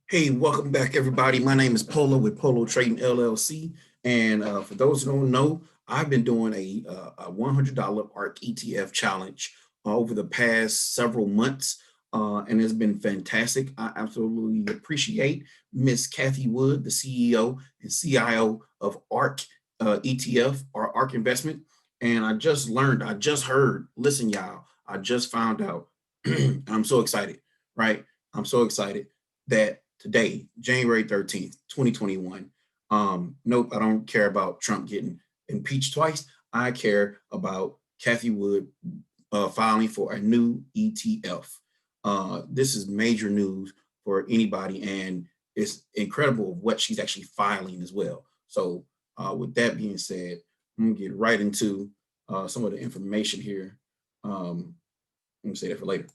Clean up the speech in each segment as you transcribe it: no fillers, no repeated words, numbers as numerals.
Hey, welcome back, everybody. My name is Polo with Polo Trading LLC. And for those who don't know, I've been doing a $100 ARK ETF challenge over the past several months, and it's been fantastic. I absolutely appreciate Miss Cathie Wood, the CEO and CIO of ARK ETF or ARK Investment. And I just heard, listen, y'all, I just found out, I'm so excited, right? I'm so excited that today, January 13th, 2021. Nope, I don't care about Trump getting impeached twice. I care about Cathie Wood filing for a new ETF. This is major news for anybody, and it's incredible what she's actually filing as well. So, with that being said, I'm gonna get right into some of the information here. Let me say that for later.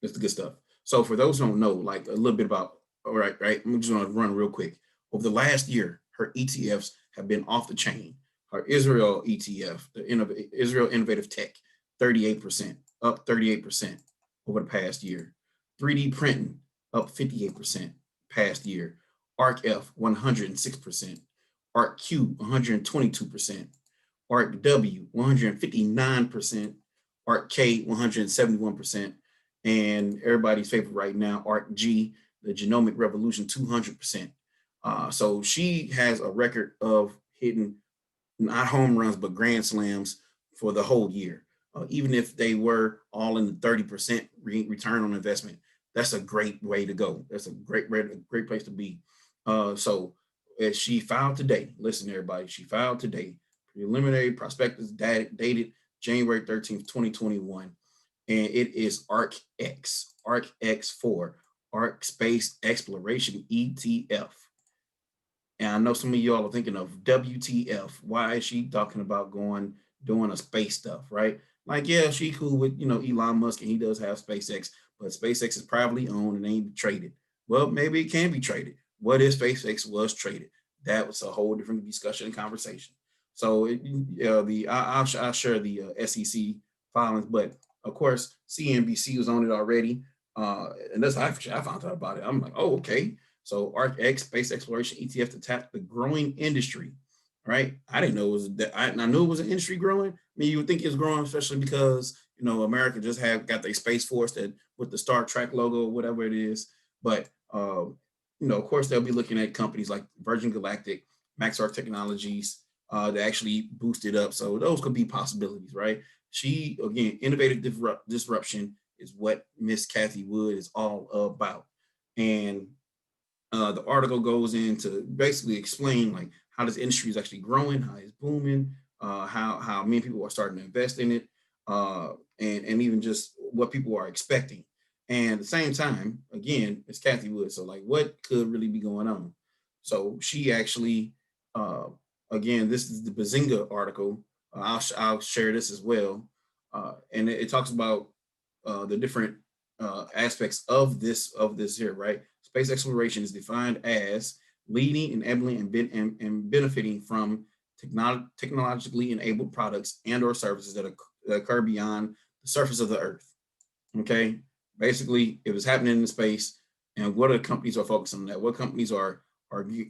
That's the good stuff. So for those who don't know, like a little bit about, all right, right. I'm just gonna run real quick. Over the last year, her ETFs have been off the chain. Her Israel ETF, the Israel Innovative Tech, 38%, up 38% over the past year. 3D printing, up 58% past year. ARKF, 106%. ARKQ, 122%. ARKW, 159%. ARKK, 171%, and everybody's favorite right now, ARKG, the Genomic Revolution, 200%. So she has a record of hitting not home runs, but grand slams for the whole year. Even if they were all in the 30% return on investment, that's a great way to go. That's a great place to be. So as she filed today, listen, everybody, she filed today, preliminary prospectus dated January 13th, 2021. And it is ArkX, ArkX4, Ark Space Exploration ETF. And I know some of y'all are thinking of WTF. Why is she talking about doing a space stuff, right? Like, yeah, she cool with, Elon Musk and he does have SpaceX, but SpaceX is privately owned and ain't traded. Well, maybe it can be traded. What if SpaceX was traded? That was a whole different discussion and conversation. So I'll share the SEC filings, but of course CNBC was on it already, and that's how I found out about it. I'm like, oh, okay. So ArkX Space Exploration ETF to tap the growing industry, right? I didn't know it was that. I knew it was an industry growing. I mean, you would think it's growing, especially because America just got their space force that with the Star Trek logo or whatever it is. But of course, they'll be looking at companies like Virgin Galactic, Maxar Technologies to actually boost it up. So those could be possibilities, right? She again, innovative disruption is what Miss Cathie Wood is all about, and the article goes into basically explain like how this industry is actually growing, how it's booming, how many people are starting to invest in it, and even just what people are expecting. And at the same time, again, it's Cathie Wood. So like, what could really be going on? So she actually, uh, again, this is the Bazinga article. I'll share this as well, and it talks about the different aspects of this here, right? Space exploration is defined as leading, enabling, and benefiting from technologically enabled products and or services that occur beyond the surface of the Earth. Okay, basically, if it's happening in space, and what are companies are focusing on that? What companies are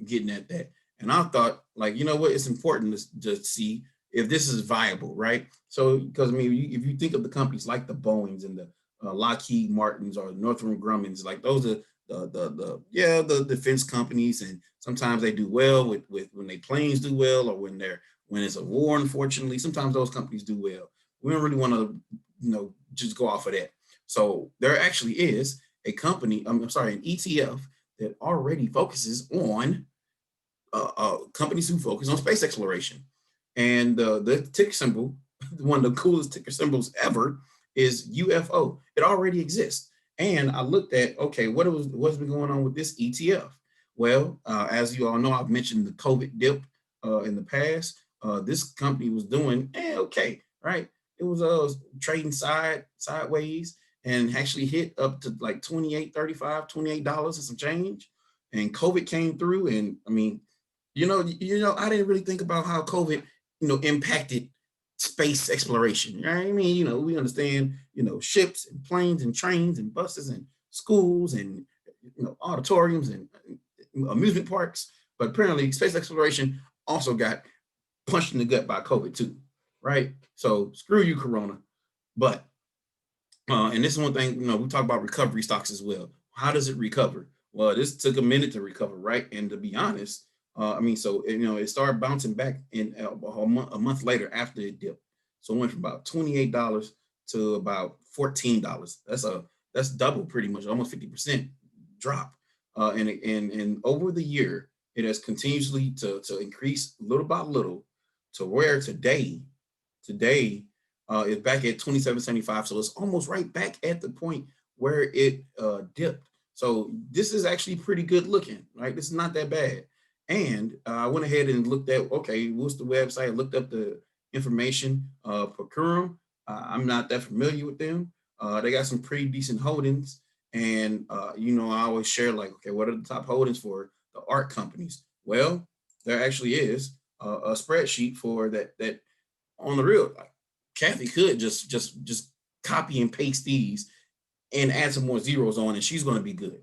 getting at that? And I thought, like, you know what? It's important to see if this is viable, right? So, because I mean, if you think of the companies like the Boeing's and the Lockheed Martins or Northrop Grumman's, like those are the defense companies, and sometimes they do well with when they planes do well, or when it's a war. Unfortunately, sometimes those companies do well. We don't really want to just go off of that. So there actually is a company, I'm sorry, an ETF that already focuses on companies who focus on space exploration. And the ticker symbol, one of the coolest ticker symbols ever, is UFO. It already exists. And I looked at, okay, what's been going on with this ETF? Well, as you all know, I've mentioned the COVID dip in the past. This company was doing okay, right? It was trading sideways and actually hit up to like 28, 35, $28 and some change. And COVID came through, and I mean, I didn't really think about how COVID, impacted space exploration. Right? I mean, we understand, ships and planes and trains and buses and schools and auditoriums and amusement parks. But apparently, space exploration also got punched in the gut by COVID too, right? So screw you, Corona. But and this is one thing, we talk about recovery stocks as well. How does it recover? Well, this took a minute to recover, right? And to be honest, so it started bouncing back in a month later after it dipped. So it went from about $28 to about $14. That's double, pretty much, almost 50% drop. And over the year, it has continuously to increase little by little to where today is back at 27.75. So it's almost right back at the point where it dipped. So this is actually pretty good looking, right? This is not that bad. And I went ahead and looked at, okay, what's the website? Looked up the information. Procurum, I'm not that familiar with them. They got some pretty decent holdings. And, I always share, like, okay, what are the top holdings for the ARK companies? Well, there actually is a spreadsheet for that on the real. Like, Cathie could just copy and paste these and add some more zeros on, and she's going to be good.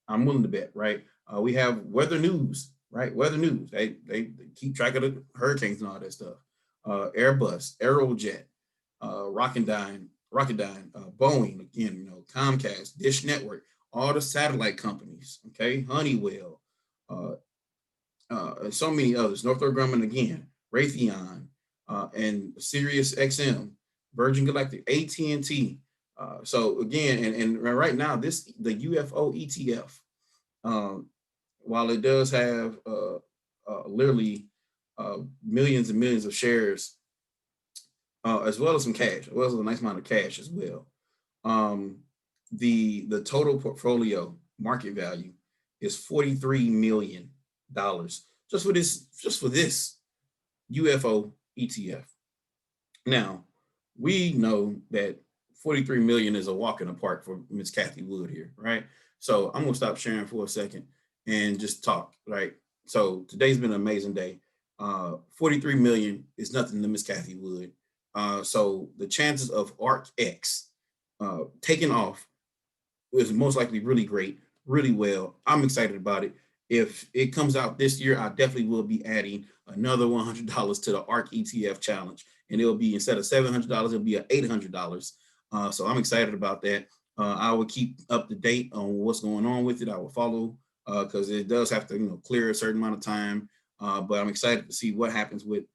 I'm willing to bet, right? We have weather news, right? Weather news. They keep track of the hurricanes and all that stuff. Airbus, Aerojet, Rocketdyne, Boeing, again, Comcast, Dish Network, all the satellite companies, okay, Honeywell, so many others, Northrop Grumman again, Raytheon, and Sirius XM, Virgin Galactic, AT&T. So again, and right now, the UFO ETF, while it does have literally millions and millions of shares, as well as some cash, as well as a nice amount of cash as well. The total portfolio market value is $43 million just for this UFO ETF. Now, we know that 43 million is a walk in the park for Miss Cathie Wood here, right? So I'm gonna stop sharing for a second and just talk, right? So today's been an amazing day. 43 million is nothing to Miss Cathie Wood. So the chances of ArkX taking off is most likely really great, really well. I'm excited about it. If it comes out this year, I definitely will be adding another $100 to the ARK ETF challenge, and it'll be, instead of $700, it'll be $800. So I'm excited about that. I will keep up to date on what's going on with it. I will follow because it does have to, clear a certain amount of time. But I'm excited to see what happens with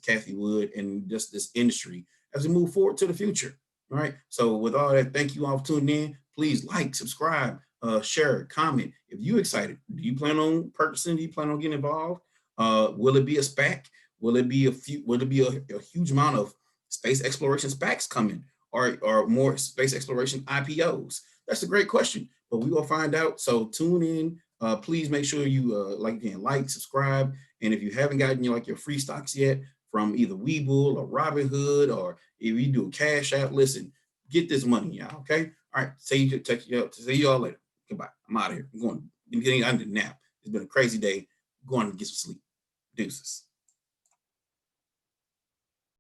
Cathie Wood and just this industry as we move forward to the future. All right. So with all that, thank you all for tuning in. Please like, subscribe, share, comment. If you're excited, do you plan on purchasing? Do you plan on getting involved? Will it be a SPAC? Will it be a huge amount of space exploration SPACs coming, or more space exploration IPOs? That's a great question, but we will find out. So tune in. Please make sure you like, subscribe, and if you haven't gotten your free stocks yet from either Webull or Robinhood, or if you do a Cash App, listen, get this money, y'all. Okay. All right. See you all later. Goodbye. I'm out of here. I'm getting under the nap. It's been a crazy day. I'm going to get some sleep. Deuces.